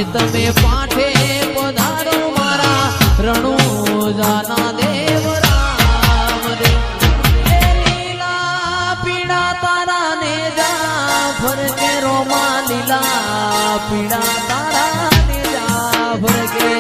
તમે પાઠે પધારો મારા રણુજાના દેવ રામ દેવ લીલા પીડા તારા ને જા ફરકે રોમા લીલા પીડા તારા ને જા ફરકે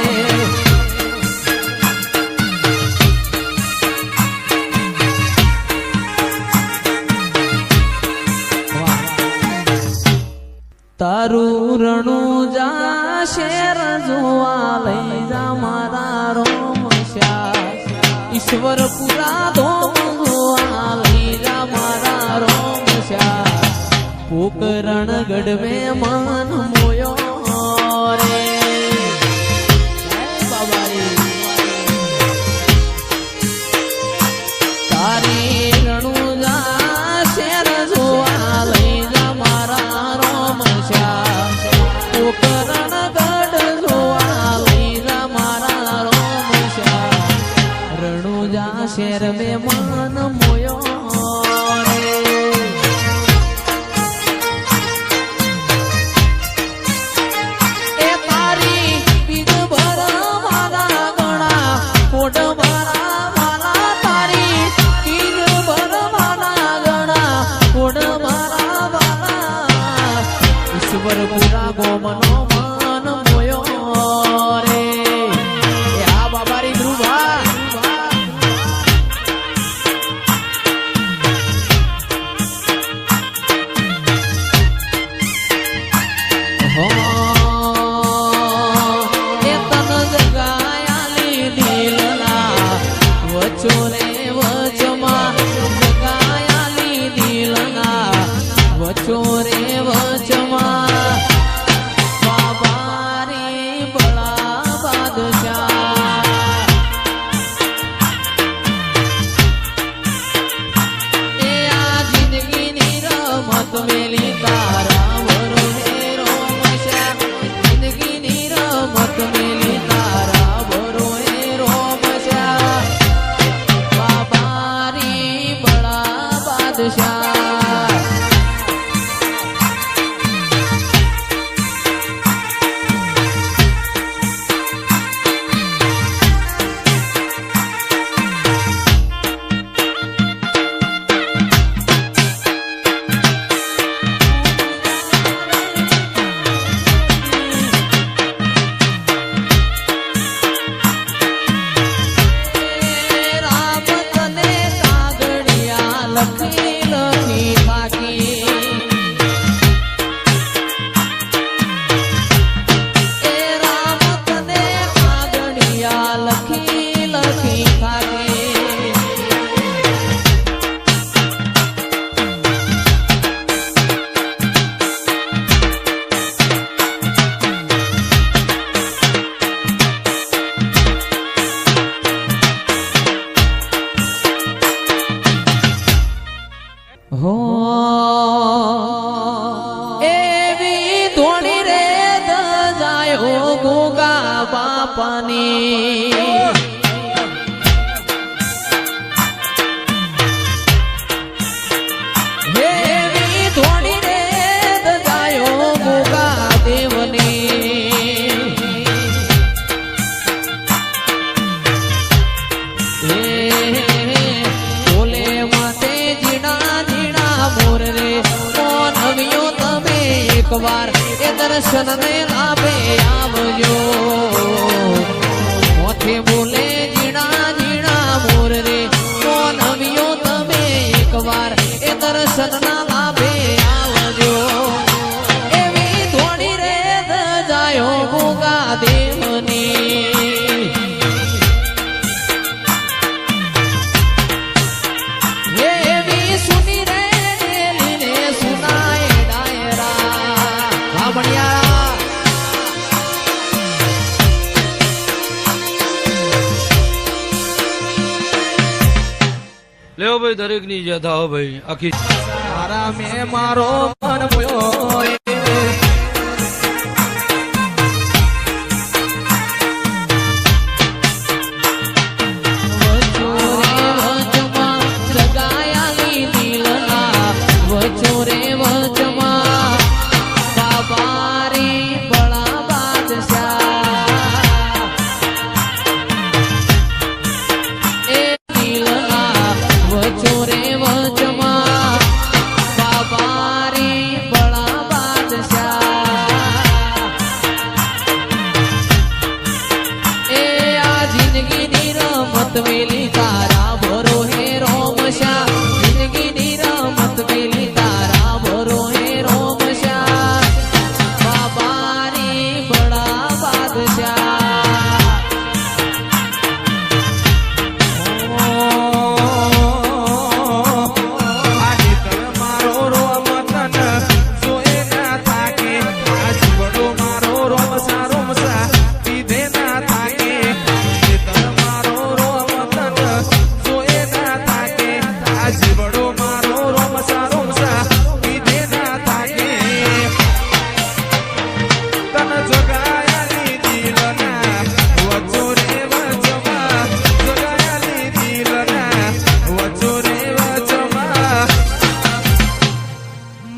તારું રણુજા શેર જોવા લઈ જા મારા રોમશ્યા ઈશ્વર પુરા ધોમ જોવા લઈ જા મારા રોમશ્યા પોકરણ ગઢ મેં મન મોયો રે બાબારી તારી રણુજા શેર જોવા લઈ જા મારા રોમશ્યા પોકરણ ગઢ જોવા લઈ જા મારા રોમશ્યા રણુજા શેર મેં મન મોયો પુરા ગોમનો મન મોયો રે આ બાબારી ધ્રુવા હો એ તન જગાયાલી દિલના વચો રે વચમાં જગાયાલી દિલના વચો રે વચમાં હો એવી ધોણી રે દજાયો ગોગા બાપાની એવી ધોણી રે દજાયો ગોગા દેવની બોલે માતે જીણા મોર રે કોણ આવ્યો તમે એકવાર એ દર્શન ને લાભે આવજો મોથે બોલે જીણા જીણા મોર રે કોણ આવ્યો તમે એકવાર એ દર્શન ના લાભે આવજો એવી ધોણી રે દજાયો ગોગા દેવની ભાઈ દરેક ની ઈજા થાવ ભાઈ આખી તારા મેં મારો મન મોયો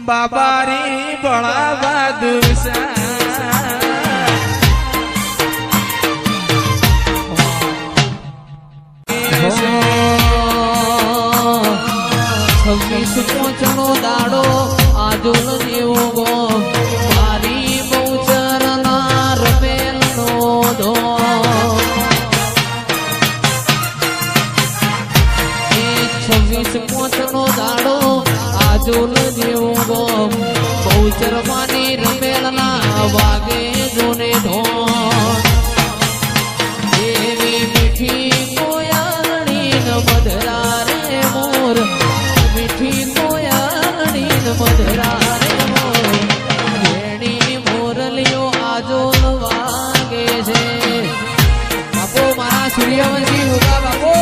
બાબારી બળા બાદશાહ છવ્વીસ પોચનો દાડો આજોલ જેવો ગો મારી બહુચરના રમેલનો ધો એ 26 પોચનો દાડો આજોલ જેવો ગો બહુચરમાની રમેલના વાગે જોને ઢોળ એવી મીઠી કોયાળણી ન મધરા રે મોર મીઠી કોયાળણી ન મધરા રે મોર વેણી મોરલીઓ આજોલ વાગે છે બાપો મારા સૂર્યવંશી ઉગા બાપો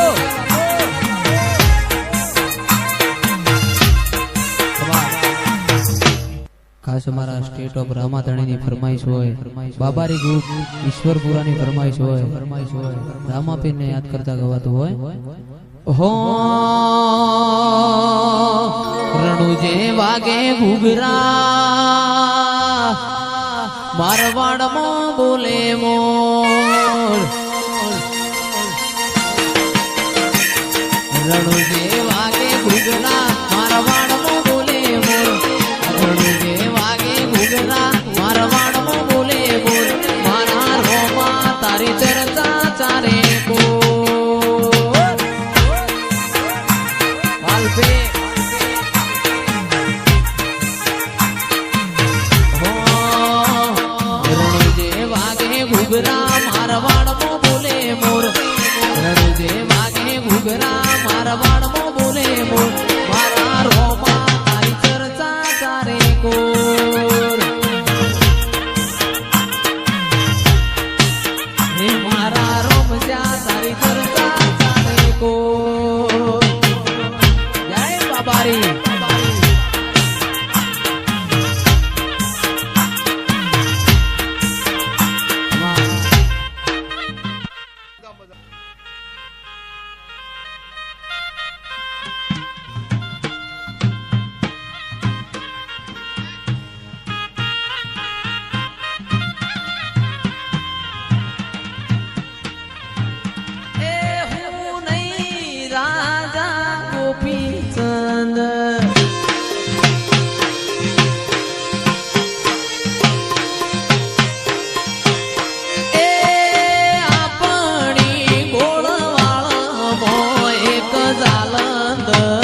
ખાસ અમારા સ્ટેટ ઓફ રામાધણીની ફરમાઈશ હોય બાબારી ગ્રુપ ઈશ્વરપુરાની ફરમાઈશ હોય રામાપીરને યાદ કરતા ગવાતું હોય હો રણુજે વાગે ઘૂઘરા મારવાડમાં બોલે મોર રણુજે વાગે ઘૂઘરા મારવાડમાં બોલે મોર રણુજે વાગે ઘૂઘરા મારવાડમાં બોલે મોર મારા રોમા તારી ચર્ચા ચારે કો વાલપે રણુજે વાગે ઘૂઘરા મારવાડમાં બોલે મોર રણુજે વાગે ઘૂઘરા મારવાડમાં બોલે મોર મારા રોમા તારી ચર્ચા ચારે કોર હે મારા રોમજા તારી ચર્ચા ચારે કોર જય બાબારી the